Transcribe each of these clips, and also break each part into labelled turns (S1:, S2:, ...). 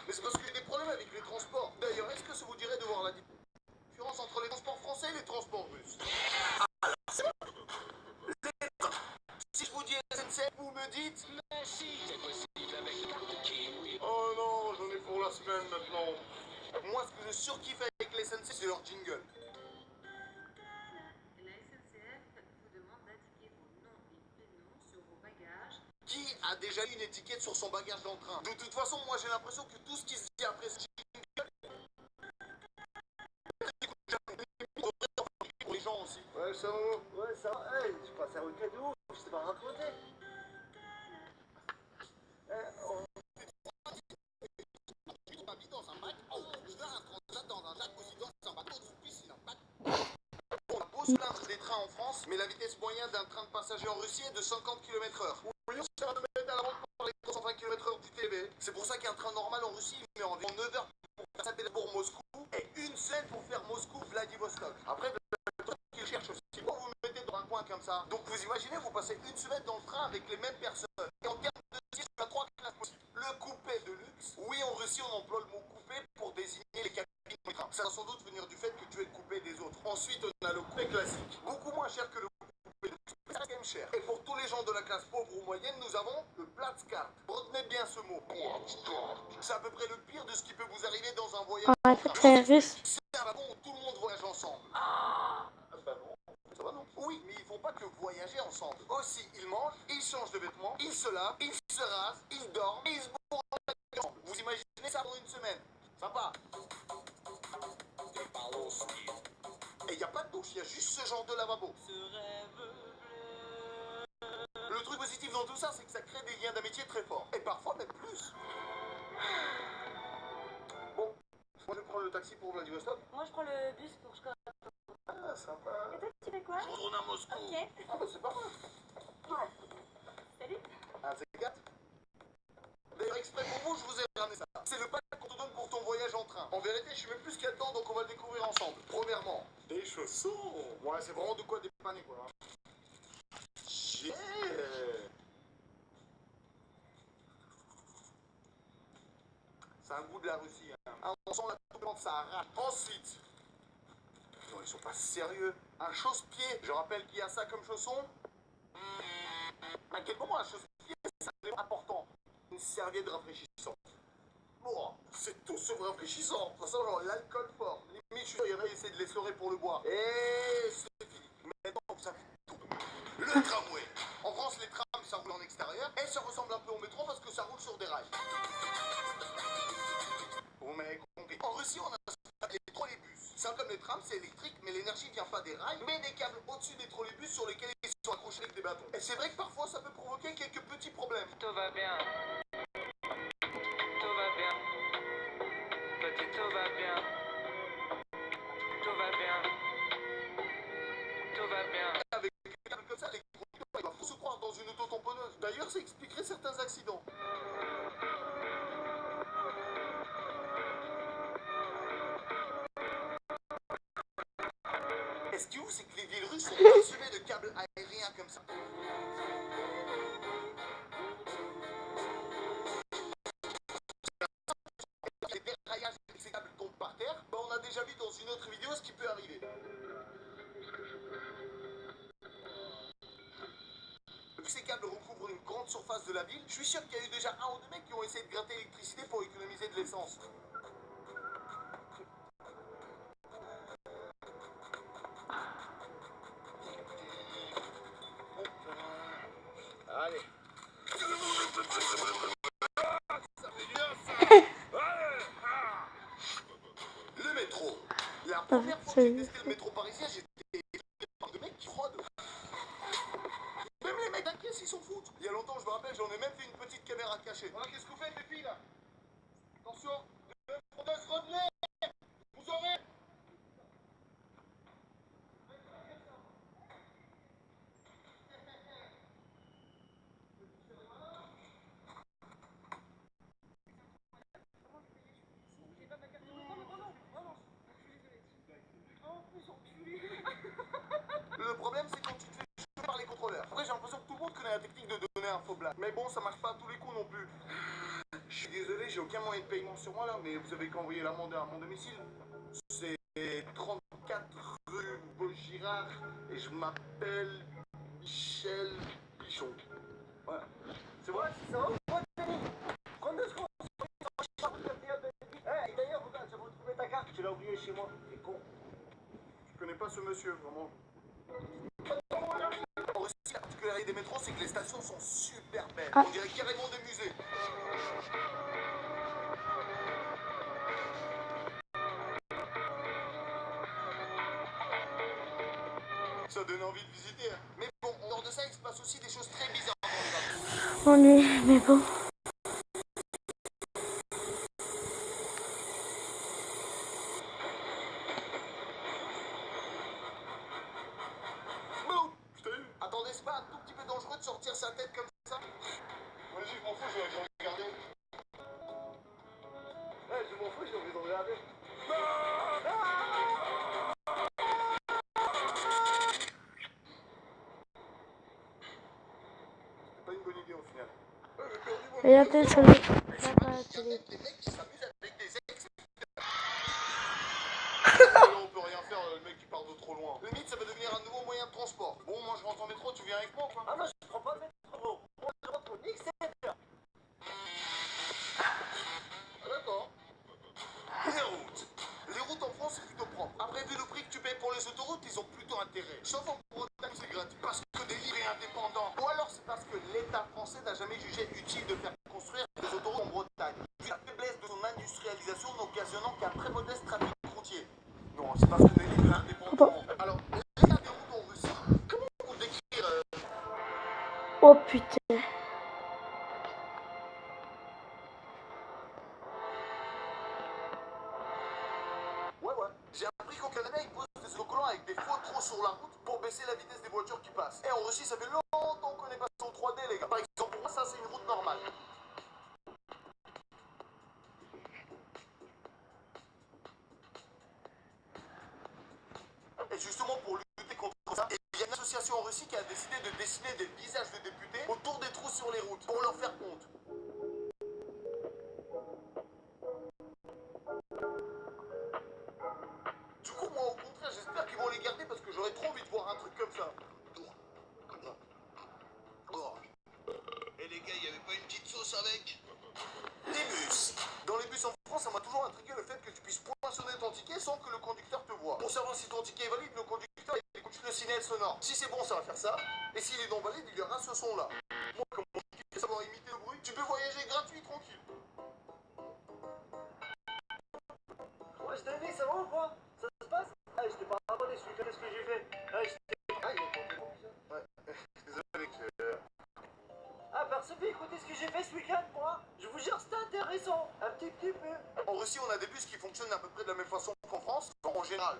S1: Mais c'est parce qu'il y a des problèmes avec les transports. D'ailleurs, est-ce que ça vous dirait de voir la différence entre les transports français et les transports russes? Si je vous dis SNCF, vous me dites...
S2: Mais si, c'est possible avec la carte Kiwi.
S1: Oh non, j'en ai pour la semaine maintenant. Moi, ce que je surkiffe avec les SNCF, c'est leur jingle.
S3: La SNCF vous demande d'indiquer vos noms et prénoms sur vos bagages.
S1: Qui a déjà eu une étiquette sur son bagage dans le train? De toute façon, moi j'ai l'impression que tout ce qui se dit après ce jingle, pour les gens aussi.
S4: Ouais, ça va. Ouais, ça va. Hey, tu passes un week-end de ouf, je t'ai pas raconté.
S1: Ma vie dans un bac, je fais un transat dans un sac aussi dans un bateau de piscine en bac. On a beau se plaindre des trains en France, mais la vitesse moyenne d'un train de passagers en Russie est de 50 km/h. Oui, on se met à la vente par les 120 km/h du TB. C'est pour ça qu'un train normal en Russie met environ 9 heures pour faire Saint-Pétersbourg Moscou et une semaine pour faire Moscou Vladivostok. Après, le truc qu'ils cherchent aussi, pourquoi vous mettez dans un coin comme ça? Donc vous imaginez, vous passez une semaine dans le train avec les mêmes personnes. Et en termes de siège, il y a 3 classes possibles. Le coupé de luxe. Oui, en Russie, on emploie le mot coupé pour désigner les cabines de train. Ça va sans doute venir du fait que tu es le coupé des autres. Ensuite, on a le coupé classique. Beaucoup moins cher que le coupé de luxe, mais ça quand même cher. Et pour tous les gens de la classe pauvre ou moyenne, nous avons le Platzkart. Retenez bien ce mot. C'est à peu près le pire de ce qui peut vous arriver dans un voyage.
S5: Ouais, très russe.
S1: C'est un wagon où tout le monde voyage ensemble. Ah bah non. Ça va non? Oui, mais ils font pas que voyager ensemble. Aussi, ils mangent, ils changent de vêtements, ils se lavent, ils se rasent, ils dorment, et ils se bourrent ensemble. Vous imaginez ça pour une semaine? Sympa. Et il n'y a pas de douche, il y a juste ce genre de lavabo. Le truc positif dans tout ça, c'est que ça crée des liens d'amitié très forts. Et parfois même plus. Bon, moi je prends le taxi pour Vladivostok.
S6: Moi, je prends le bus pour Shkodra.
S1: Ah, sympa.
S6: Et toi, tu fais quoi?
S1: Je retourne à Moscou.
S6: Ok.
S1: Ah bah c'est pas mal.
S6: Salut.
S1: Ah, c'est 4. D'ailleurs, exprès pour vous, je vous ai ramené ça. C'est le pack qu'on te donne pour ton voyage en train. En vérité, je sais même plus ce qu'il y a dedans, donc on va le découvrir ensemble. Premièrement, des chaussons. Ouais, c'est vraiment de quoi dépanner, quoi. Yeah. C'est un goût de la Russie, hein. On sent la tourmente, ça arrache. Ensuite, non, ils sont pas sérieux. Un chausse-pied. Je rappelle qu'il y a ça comme chausson. À quel moment un chausse-pied, c'est important? Une serviette rafraîchissante. Bon, c'est tout sauf rafraîchissant. Ça sent genre l'alcool fort. Limite, je suis sûr, il y en a qui essaient de l'essorer pour le boire. Et c'est fini. Maintenant, vous savez tout. Le tramway. En France, les trams, ça roule en extérieur. Et ça ressemble un peu au métro parce que ça roule sur des rails. Vous m'avez compris. En Russie, on a les trolleybus. C'est comme les trams, c'est électrique, mais l'énergie vient pas des rails, mais des câbles au-dessus des trolleybus sur lesquels ils sont accrochés avec des bâtons. Et c'est vrai que parfois, ça peut provoquer quelques petits problèmes.
S2: Tout va bien. Tout va bien. Petit, tout va bien. Tout va bien. Tout va bien.
S1: Avec des câbles comme ça, les conducteurs, il faut se croire dans une auto-tamponneuse. D'ailleurs, ça expliquerait certains accidents. Et ce qui est ouf, c'est que les villes russes sont parsemées de câbles aériens comme ça. Les déraillages avec ces câbles tombent par terre, bah on a déjà vu dans une autre vidéo ce qui peut arriver. Vu que ces câbles recouvrent une grande surface de la ville, je suis sûr qu'il y a eu déjà un ou deux mecs qui ont essayé de gratter l'électricité pour économiser de l'essence. Allez. Le métro. La première fois que j'ai testé le métro parisien, j'étais par de mecs qui fraudent. Même les mecs d'un caisse, ils s'en foutent. Il y a longtemps, je me rappelle, j'en ai même fait une petite caméra cachée. Voilà, qu'est-ce que vous faites, les filles, là? Attention, deux fraudeuses revenez. Vous aurez... Le problème, c'est quand tu te fais choper par les contrôleurs. Après, j'ai l'impression que tout le monde connaît la technique de donner un faux blague. Mais bon, ça marche pas à tous les coups non plus. Je suis désolé, j'ai aucun moyen de paiement sur moi là, mais vous avez qu'à envoyer l'amende à mon domicile. C'est 34 rue Vaugirard et je m'appelle Michel Pichon. Ouais. C'est bon?
S4: Ouais, c'est ça. Ouais, Denis. Prends 2 secondes. Eh, et d'ailleurs, regarde, j'ai retrouvé ta carte. Tu l'as oubliée chez moi. C'est con.
S1: Je connais pas ce monsieur, vraiment. En Russie, la particularité des métros, c'est que les stations sont super belles.
S5: Ah.
S1: On dirait carrément des musées. Ça donne envie de visiter, hein. Mais bon, en dehors de ça, il se passe aussi des choses très bizarres dans le Japon.
S5: Ennui, mais bon.
S1: Boum! Je t'ai eu. Attendez, c'est pas un tout petit peu dangereux de sortir sa tête comme ça? Vas-y, je m'en fous, je vais regarder.
S4: Eh, je m'en fous, j'ai envie de regarder.
S1: C'est pas une bonne idée au final. J'ai perdu mon
S5: Et la
S1: idée.
S5: télé, ça
S1: Mais
S5: ne
S1: c'est
S5: va
S1: pas
S5: pas à la
S1: qu'il y a
S5: télé.
S1: même des mecs qui s'amusent avec des ex. Là, on peut rien faire, le mec qui part de trop loin. Limite, ça va devenir un nouveau moyen de transport. Bon, moi je rentre en métro, tu viens avec moi ou quoi?
S4: Ah non, je prends pas de métro. Moi, je rentre au Nix.
S1: Ah, d'accord. Les routes. Les routes en France, c'est plutôt propre. Après, vu le prix que tu payes pour les autoroutes, ils ont plutôt intérêt. Sauf en Bretagne, c'est gratuit. Parce que des livrets indépendants. Ou alors, c'est parce que l'État français n'a jamais jugé utile de faire construire des autoroutes en Bretagne. Vu la faiblesse de son industrialisation n'occasionnant qu'un très modeste trafic routier. Non, c'est parce que des livrets indépendants. Alors, l'état des routes en Russie, comment on décrire
S5: Oh putain.
S1: Ouais, ouais. J'ai appris qu'au Canada, ils posent des autocollants avec des faux trous sur la route pour baisser la vitesse des voitures qui passent. Et en Russie, ça fait longtemps qu'on est passé au 3D, les gars. Par exemple, pour moi, ça, c'est une route normale. Et justement, pour lutter contre ça, il y a une association en Russie qui a décidé de dessiner des visages de députés autour des trous sur les routes pour leur faire honte. Du coup, moi, au contraire, j'espère qu'ils vont les garder parce que j'aurais trop envie de voir un truc comme ça. Oh. Et les gars, il n'y avait pas une petite sauce avec? Les bus. Dans les bus en France, ça m'a toujours intrigué le fait que tu puisses poinçonner ton ticket sans que le conducteur te voie. Pour savoir si ton ticket est valide, le conducteur écoute le signal sonore. Si c'est bon, ça va faire ça. Et s'il est non valide, il y aura ce son-là. Moi, comme mon ticket fait savoir imiter le bruit, tu peux voyager gratuit, tranquille.
S4: Ouais, je t'ai dit, ça va ou quoi? Ça se passe? Eh, je t'ai pas abonné, je suis ce que j'ai fait. Eh, je t'ai... Ah, il est complètement bizarre.
S1: Ouais, désolé que...
S4: Ah, personne veut écouter ce que j'ai fait ce week-end, moi. Je vous jure, c'était intéressant. Un petit peu.
S1: En Russie, on a des bus qui fonctionnent à peu près de la même façon qu'en France, en général.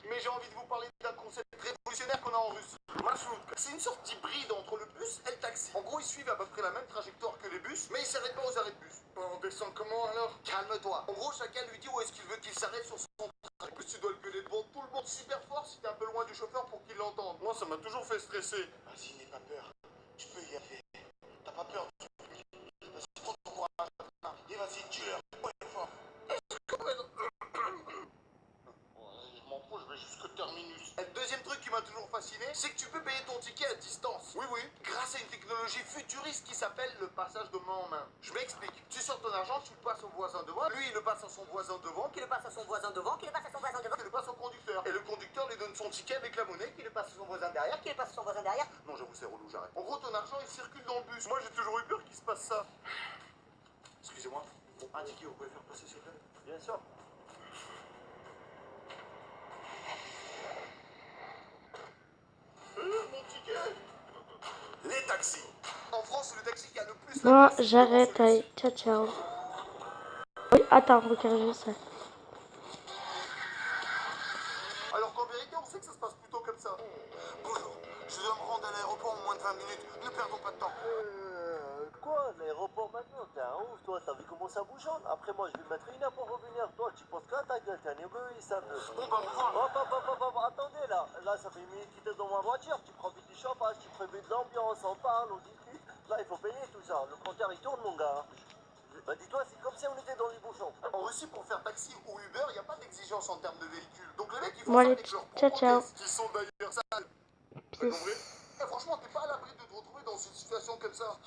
S1: Mais j'ai envie de vous parler d'un concept révolutionnaire qu'on a en Russie. Marshrutka. C'est une sorte d'hybride entre le bus et le taxi. En gros, ils suivent à peu près la même trajectoire que les bus, mais ils s'arrêtent pas aux arrêts de bus. On descend comment alors? Calme-toi. En gros, chacun lui dit où est-ce qu'il veut qu'il s'arrête sur son trajet. En plus, tu dois le gueuler devant tout le monde super fort si t'es un peu loin du chauffeur pour qu'il l'entende. Moi, ça m'a toujours fait stresser. Vas-y, n'aie pas peur. Tu peux y arriver. T'as pas peur du public. Vas-y, prends ton courage. Et vas-y, tue-leur. Ouais, fort. Je m'en fous, je vais jusqu'au terminus. Et le deuxième truc qui m'a toujours fasciné, c'est que tu peux payer ton ticket à distance. Oui, oui. Grâce à une technologie futuriste qui s'appelle le passage de main en main. Je m'explique. Tu sors ton argent, tu le passes au voisin devant. Lui, il le passe à son voisin devant. Qui le passe à son voisin devant. Qui le passe à son voisin devant. Qui le passe au conducteur. Et le conducteur lui donne son ticket avec la monnaie. Qui le passe à son voisin derrière. Qui le passe à son voisin derrière. Non, j'avoue, c'est relou, j'arrête. En gros, ton argent, il circule dans le bus. Moi, j'ai toujours eu peur qu'il se passe ça. Excusez-moi. Un ticket, vous pouvez faire passer, s'il vous plaît?
S4: Bien sûr.
S1: Mon ticket. Les taxis. En France, c'est le taxi qui a le plus
S5: Moi,
S1: place.
S5: j'arrête. Allez, ciao, ciao. Oui, attends, regarde juste ça.
S1: Alors qu'en vérité, on sait que ça se passe plutôt comme ça. Bonjour, je dois me rendre à l'aéroport en moins de 20 minutes. Ne perdons pas de temps.
S4: quoi? L'aéroport maintenant, t'es un ouf, toi, t'as vu comment ça bougeonne? Après, moi, je vais mettre une heure pour revenir. Toi, tu penses qu'à ta gueule, t'es un égoïste un peu.
S1: Bon, bah,
S4: Hop, attendez, là, ça fait une minute que t'es dans ma voiture, tu profites du chauffage, tu profites de l'ambiance, on parle, on discute. Là, il faut payer tout ça. Le compteur, il tourne, mon gars. Bah, dis-toi, c'est comme si on était dans les bouchons.
S1: en Russie, pour faire taxi ou Uber, il n'y a pas d'exigence en termes de véhicule. Donc les mecs, ils font
S5: Bon,
S1: ça
S5: allez,
S1: avec leurs
S5: ciao,
S1: propres
S5: ciao.
S1: caisses, qui sont d'ailleurs sales.
S5: Peace.
S1: Franchement, t'es pas à l'abri de te retrouver dans une situation comme ça.